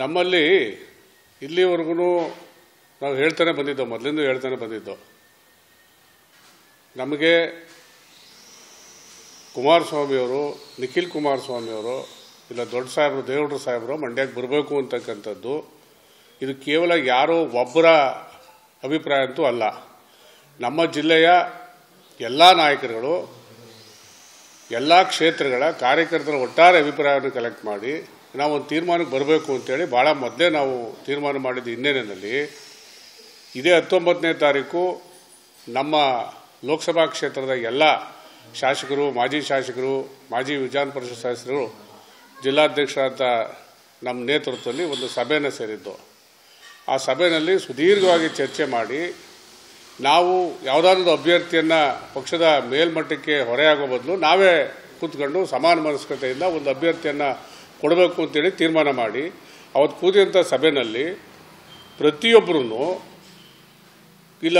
ನಮ್ಮಲ್ಲಿ ಇಲ್ಲಿವರೆಗೂ ನಾವು ಹೇಳ್ತಾನೆ ಬಂದಿದ್ದೋ, ಮೊದಲಿಂದ ಹೇಳ್ತಾನೆ ಬಂದಿದ್ದೋ, ನಮಗೆ ಕುಮಾರಸ್ವಾಮಿಯವರು, ನಿಖಿಲ್ ಕುಮಾರಸ್ವಾಮಿಯವರು ಇಲ್ಲ ದೊಡ್ಡ ಸಾಹೇಬರು, ದೇವೇಗೌಡರು ಸಾಹೇಬರು ಮಂಡ್ಯಕ್ಕೆ ಬರಬೇಕು ಅಂತಕ್ಕಂಥದ್ದು ಇದು ಕೇವಲ ಯಾರೋ ಒಬ್ಬರ ಅಭಿಪ್ರಾಯ ಅಂತೂ ಅಲ್ಲ. ನಮ್ಮ ಜಿಲ್ಲೆಯ ಎಲ್ಲ ನಾಯಕರುಗಳು, ಎಲ್ಲ ಕ್ಷೇತ್ರಗಳ ಕಾರ್ಯಕರ್ತರ ಒಟ್ಟಾರೆ ಅಭಿಪ್ರಾಯವನ್ನು ಕಲೆಕ್ಟ್ ಮಾಡಿ ನಾವು ಒಂದು ತೀರ್ಮಾನಕ್ಕೆ ಬರಬೇಕು ಅಂತೇಳಿ ಭಾಳ ಮೊದಲೇ ನಾವು ತೀರ್ಮಾನ ಮಾಡಿದ ಹಿನ್ನೆಲೆಯಲ್ಲಿ ಇದೇ 19ನೇ ತಾರೀಕು ನಮ್ಮ ಲೋಕಸಭಾ ಕ್ಷೇತ್ರದ ಎಲ್ಲ ಶಾಸಕರು, ಮಾಜಿ ಶಾಸಕರು, ಮಾಜಿ ವಿಧಾನ ಪರಿಷತ್ ಸದಸ್ಯರು, ಜಿಲ್ಲಾಧ್ಯಕ್ಷರಾದ ನಮ್ಮ ನೇತೃತ್ವದಲ್ಲಿ ಒಂದು ಸಭೆಯನ್ನು ಸೇರಿದ್ದು. ಆ ಸಭೆಯಲ್ಲಿ ಸುದೀರ್ಘವಾಗಿ ಚರ್ಚೆ ಮಾಡಿ ನಾವು ಯಾವುದಾದ್ರೂ ಅಭ್ಯರ್ಥಿಯನ್ನು ಪಕ್ಷದ ಮೇಲ್ಮಟ್ಟಕ್ಕೆ ಹೊರೆಯಾಗೋ ಬದಲು ನಾವೇ ಕೂತ್ಕೊಂಡು ಸಮಾನ ಮನಸ್ಕತೆಯಿಂದ ಒಂದು ಅಭ್ಯರ್ಥಿಯನ್ನು ಕೊಡಬೇಕು ಅಂತೇಳಿ ತೀರ್ಮಾನ ಮಾಡಿ ಅವತ್ತು ಕೂತಿದಂಥ ಸಭೆಯಲ್ಲಿ ಪ್ರತಿಯೊಬ್ಬರೂ ಇಲ್ಲ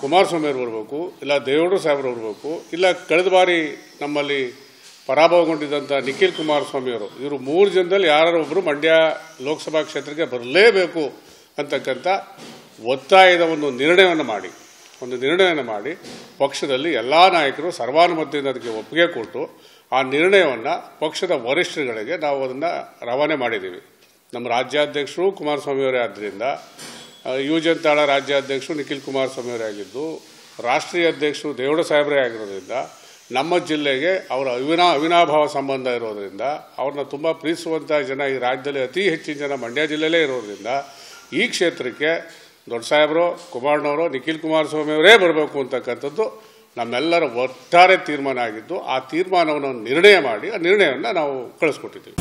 ಕುಮಾರಸ್ವಾಮಿಯವರು ಬರಬೇಕು, ಇಲ್ಲ ದೇವೇಗೌಡರು ಸಾಹೇಬರು ಬರಬೇಕು, ಇಲ್ಲ ಕಳೆದ ಬಾರಿ ನಮ್ಮಲ್ಲಿ ಪರಾಭವಗೊಂಡಿದ್ದಂಥ ನಿಖಿಲ್ ಕುಮಾರಸ್ವಾಮಿಯವರು, ಇವರು 3 ಜನದಲ್ಲಿ ಯಾರು ಒಬ್ಬರು ಮಂಡ್ಯ ಲೋಕಸಭಾ ಕ್ಷೇತ್ರಕ್ಕೆ ಬರಲೇಬೇಕು ಅಂತಕ್ಕಂಥ ಒತ್ತಾಯದ ಒಂದು ನಿರ್ಣಯವನ್ನು ಮಾಡಿ ಪಕ್ಷದಲ್ಲಿ ಎಲ್ಲ ನಾಯಕರು ಸರ್ವಾನುಮತದಿಂದ ಅದಕ್ಕೆ ಒಪ್ಪಿಗೆ ಕೊಟ್ಟು ಆ ನಿರ್ಣಯವನ್ನು ಪಕ್ಷದ ವರಿಷ್ಠರುಗಳಿಗೆ ನಾವು ಅದನ್ನು ರವಾನೆ ಮಾಡಿದ್ದೀವಿ. ನಮ್ಮ ರಾಜ್ಯಾಧ್ಯಕ್ಷರು ಕುಮಾರಸ್ವಾಮಿಯವರೇ ಆದ್ದರಿಂದ, ಯುವಜನತಾಳ ರಾಜ್ಯಾಧ್ಯಕ್ಷರು ನಿಖಿಲ್ ಕುಮಾರಸ್ವಾಮಿಯವರೇ ಆಗಿದ್ದು, ರಾಷ್ಟ್ರೀಯ ಅಧ್ಯಕ್ಷರು ದೇವೇಗೌಡ ಸಾಹೇಬರೇ ಆಗಿರೋದ್ರಿಂದ, ನಮ್ಮ ಜಿಲ್ಲೆಗೆ ಅವರ ಅವಿನಾಭಾವ ಸಂಬಂಧ ಇರೋದರಿಂದ, ಅವ್ರನ್ನ ತುಂಬ ಪ್ರೀತಿಸುವಂಥ ಜನ ಈ ರಾಜ್ಯದಲ್ಲಿ ಅತಿ ಹೆಚ್ಚಿನ ಜನ ಮಂಡ್ಯ ಜಿಲ್ಲೆಯಲ್ಲೇ ಇರೋದ್ರಿಂದ ಈ ಕ್ಷೇತ್ರಕ್ಕೆ ದೊಡ್ಡ ಸಾಹೇಬರು, ಕುಮಾರಣ್ಣವರು, ನಿಖಿಲ್ ಕುಮಾರಸ್ವಾಮಿಯವರೇ ಬರಬೇಕು ಅಂತಕ್ಕಂಥದ್ದು ನಮ್ಮೆಲ್ಲರ ಒಟ್ಟಾರೆ ತೀರ್ಮಾನ ಆಗಿದ್ದು, ಆ ತೀರ್ಮಾನವನ್ನು ನಿರ್ಣಯ ಮಾಡಿ ಆ ನಿರ್ಣಯವನ್ನು ನಾವು ಕಳಿಸ್ಕೊಟ್ಟಿದ್ದೀವಿ.